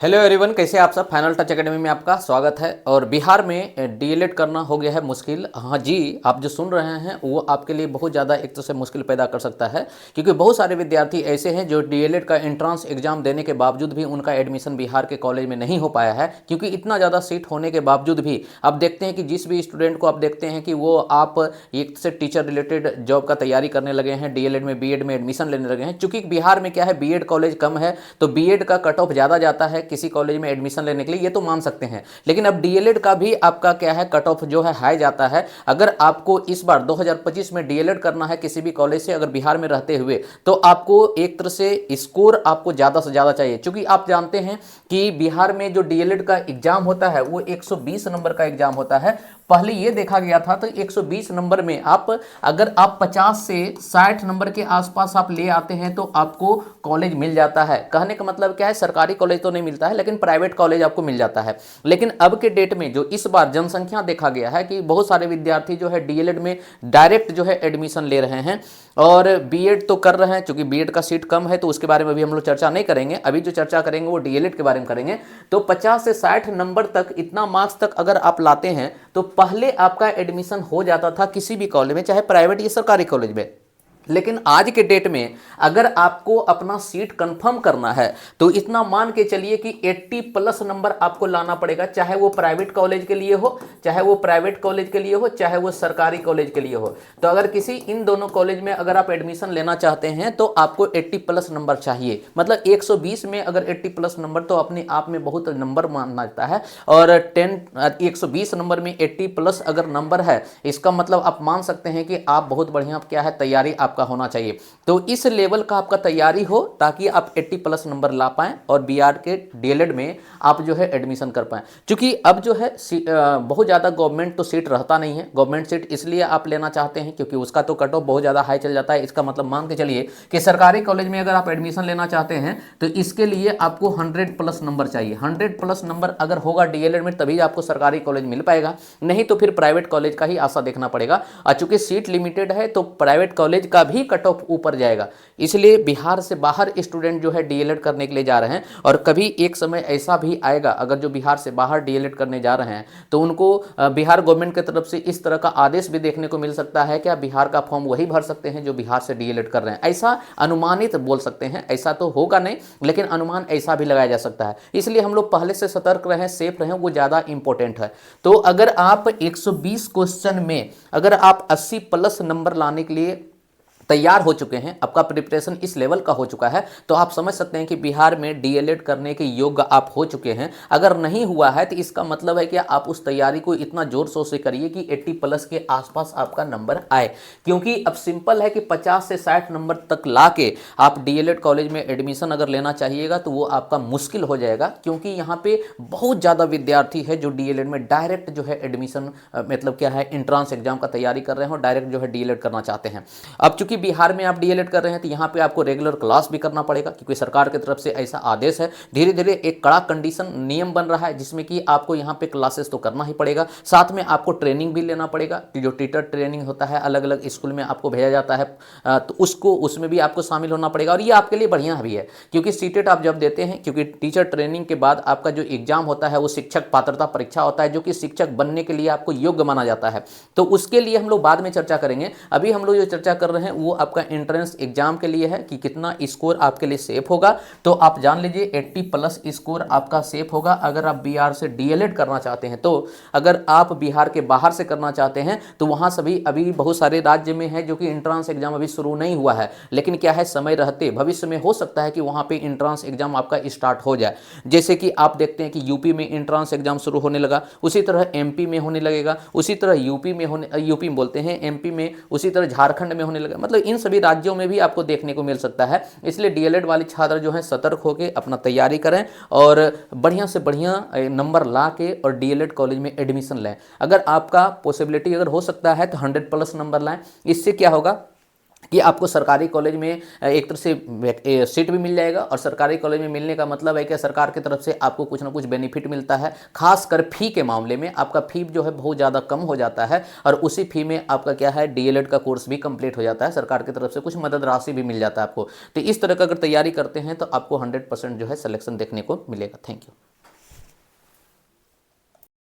Hello everyone, कैसे आप सब। फाइनल टच एकेडमी में आपका स्वागत है। और बिहार में डीएलएड करना हो गया है मुश्किल। हाँ जी, आप जो सुन रहे हैं वो आपके लिए बहुत ज़्यादा एक तरह से मुश्किल पैदा कर सकता है, क्योंकि बहुत सारे विद्यार्थी ऐसे हैं जो डीएलएड का एंट्रेंस एग्जाम देने के बावजूद भी उनका एडमिशन बिहार के कॉलेज में नहीं हो पाया है। क्योंकि इतना ज़्यादा सीट होने के बावजूद भी आप देखते हैं कि जिस भी स्टूडेंट को आप देखते हैं कि वो आप एक से टीचर रिलेटेड जॉब का तैयारी करने लगे हैं, डीएलएड में बीएड में एडमिशन लेने लगे हैं। चूंकि बिहार में क्या है, बीएड कॉलेज कम है तो बीएड का कट ऑफ ज़्यादा जाता है किसी कॉलेज में एडमिशन लेने के लिए, ये तो मान सकते हैं। लेकिन अब डीएलएड का भी आपका क्या है, कट ऑफ जो है हाई जाता है। अगर आपको इस बार 2025 में डीएलएड करना है किसी भी कॉलेज से, अगर बिहार में रहते हुए, तो आपको एक तरह से स्कोर आपको ज़्यादा से ज़्यादा चाहिए। क्योंकि आप जानते हैं कि बिहार में जो डीएलएड का एग्जाम होता है वो 120 नंबर का एग्जाम होता है। पहले ये देखा गया था तो 120 नंबर में अगर आप 50 से 60 नंबर के आसपास आप ले आते हैं तो आपको कॉलेज मिल जाता है। कहने का मतलब क्या है, सरकारी कॉलेज तो नहीं मिलता है लेकिन प्राइवेट कॉलेज आपको मिल जाता है। लेकिन अब के डेट में जो इस बार जनसंख्या देखा गया है कि बहुत सारे विद्यार्थी जो है डीएलएड में डायरेक्ट जो है एडमिशन ले रहे हैं और बीएड तो कर रहे हैं। चूंकि बीएड का सीट कम है तो उसके बारे में भी हम लोग चर्चा नहीं करेंगे। अभी जो चर्चा करेंगे वो डीएलएड के बारे में करेंगे। तो 50 से 60 नंबर तक, इतना मार्क्स तक अगर आप लाते हैं तो पहले आपका एडमिशन हो जाता था किसी भी कॉलेज में, चाहे प्राइवेट या सरकारी कॉलेज में। लेकिन आज के डेट में अगर आपको अपना सीट कंफर्म करना है तो इतना मान के चलिए कि 80 प्लस नंबर आपको लाना पड़ेगा, चाहे वो प्राइवेट कॉलेज के लिए हो, चाहे वो प्राइवेट कॉलेज के लिए हो, चाहे वो सरकारी कॉलेज के लिए हो। तो अगर किसी इन दोनों कॉलेज में अगर आप एडमिशन लेना चाहते हैं तो आपको 80 प्लस नंबर चाहिए। मतलब 120 में अगर 80 प्लस नंबर तो अपने आप में बहुत नंबर माना जाता है। और 120 नंबर में 80 प्लस अगर नंबर है, इसका मतलब आप मान सकते हैं कि आप बहुत बढ़िया क्या है तैयारी आपका होना चाहिए। तो इस लेवल का आपका तैयारी हो ताकि आप 80 प्लस नंबर ला पाएं और बीआर के डीएलएड में आप जो है एडमिशन कर पाएं। क्योंकि अब जो है बहुत ज़्यादा गवर्नमेंट तो सीट रहता नहीं है। गवर्नमेंट सीट इसलिए आप लेना चाहते हैं क्योंकि उसका तो कट ऑफ बहुत ज़्यादा हाई चल जाता है। इसका मतलब मान के चलिए कि सरकारी कॉलेज में अगर आप एडमिशन लेना चाहते हैं तो इसके लिए आपको 100 प्लस नंबर चाहिए। 100 प्लस नंबर अगर होगा डीएलएड में तभी आपको सरकारी कॉलेज मिल पाएगा, नहीं तो फिर प्राइवेट कॉलेज का ही आशा देखना पड़ेगा। और चूंकि सीट लिमिटेड है तो प्राइवेट कॉलेज का भी कट ऑफ ऊपर जाएगा। इसलिए बिहार से बाहर स्टूडेंट जो है डीएलएड करने के लिए जा रहे हैं। और कभी एक समय ऐसा भी आएगा अगर जो बिहार से बाहर डीएलएड करने जा रहे हैं तो उनको बिहार गवर्नमेंट की तरफ से इस तरह का आदेश भी देखने को मिल सकता है कि आप बिहार का फॉर्म वही भर सकते हैं जो बिहार से डीएलएड कर रहे हैं। ऐसा अनुमानित बोल सकते हैं, ऐसा तो होगा नहीं लेकिन अनुमान ऐसा भी लगाया जा सकता है। इसलिए हम लोग पहले से सतर्क रहें, सेफ रहें, वो ज़्यादा इंपॉर्टेंट है। तो अगर आप 120 क्वेश्चन में अगर आप 80 प्लस नंबर लाने के लिए तैयार हो चुके हैं, आपका प्रिपरेशन इस लेवल का हो चुका है, तो आप समझ सकते हैं कि बिहार में डीएलएड करने के योग्य आप हो चुके हैं। अगर नहीं हुआ है तो इसका मतलब है कि आप उस तैयारी को इतना जोर शोर से करिए कि 80 प्लस के आसपास आपका नंबर आए। क्योंकि अब सिंपल है कि 50 से 60 नंबर तक ला के आप डीएलएड कॉलेज में एडमिशन अगर लेना चाहिएगा तो वो आपका मुश्किल हो जाएगा। क्योंकि यहाँ पे बहुत ज़्यादा विद्यार्थी है जो डीएलएड में डायरेक्ट जो है एडमिशन मतलब क्या है एंट्रेंस एग्जाम का तैयारी कर रहे हैं और डायरेक्ट जो है डीएलएड करना चाहते हैं। अब चूंकि बिहार में आप डीएलएड कर रहे हैं तो यहाँ पे आपको रेगुलर क्लास भी करना पड़ेगा, क्योंकि सरकार की तरफ से ऐसा आदेश है। धीरे धीरे एक कड़ा कंडीशन नियम बन रहा है जिसमें कि आपको यहाँ पे क्लासेस तो करना ही पड़ेगा, साथ में आपको ट्रेनिंग भी लेना पड़ेगा। जो टीचर ट्रेनिंग होता है अलग अलग स्कूल में आपको भेजा जाता है, तो उसमें भी आपको शामिल होना पड़ेगा। और ये आपके लिए बढ़िया भी है क्योंकि सीटेट आप जब देते हैं, क्योंकि टीचर ट्रेनिंग के बाद आपका जो एग्जाम होता है वो शिक्षक पात्रता परीक्षा होता है, जो कि शिक्षक बनने के लिए आपको योग्य माना जाता है। तो उसके लिए हम लोग बाद में चर्चा करेंगे। अभी हम लोग जो चर्चा कर रहे हैं वो आपका एंट्रेंस एग्जाम के लिए है कि कितना स्कोर आपके लिए सेफ होगा। तो आप जान लीजिए 80 प्लस स्कोर आपका सेफ होगा अगर आप बिहार से डीएलएड करना चाहते हैं। तो अगर आप बिहार के बाहर से करना चाहते हैं तो वहां सभी अभी बहुत सारे राज्य में है जो कि एंट्रेंस एग्जाम अभी शुरू नहीं हुआ है, लेकिन क्या है समय रहते भविष्य में हो सकता है कि वहां पे एंट्रेंस एग्जाम आपका स्टार्ट हो जाए। जैसे कि आप देखते हैं कि यूपी में एंट्रेंस एग्जाम शुरू होने लगा, उसी तरह एमपी में होने लगेगा, उसी तरह यूपी में बोलते हैं एमपी में, उसी तरह झारखंड में होने लगा। मतलब इन सभी राज्यों में भी आपको देखने को मिल सकता है। इसलिए डीएलएड वाले छात्र जो हैं सतर्क होकर अपना तैयारी करें और बढ़िया से बढ़िया नंबर ला के और डीएलएड कॉलेज में एडमिशन लें। अगर आपका पॉसिबिलिटी अगर हो सकता है तो 100 प्लस नंबर लाएं। इससे क्या होगा कि आपको सरकारी कॉलेज में एक तरह से सीट भी मिल जाएगा, और सरकारी कॉलेज में मिलने का मतलब है कि सरकार की तरफ से आपको कुछ ना कुछ बेनिफिट मिलता है। खासकर फ़ी के मामले में आपका फ़ी जो है बहुत ज़्यादा कम हो जाता है, और उसी फ़ी में आपका क्या है, डीएलएड का कोर्स भी कंप्लीट हो जाता है, सरकार की तरफ से कुछ मदद राशि भी मिल जाता है आपको। तो इस तरह का अगर तैयारी करते हैं तो आपको 100% जो है सिलेक्शन देखने को मिलेगा। Thank you.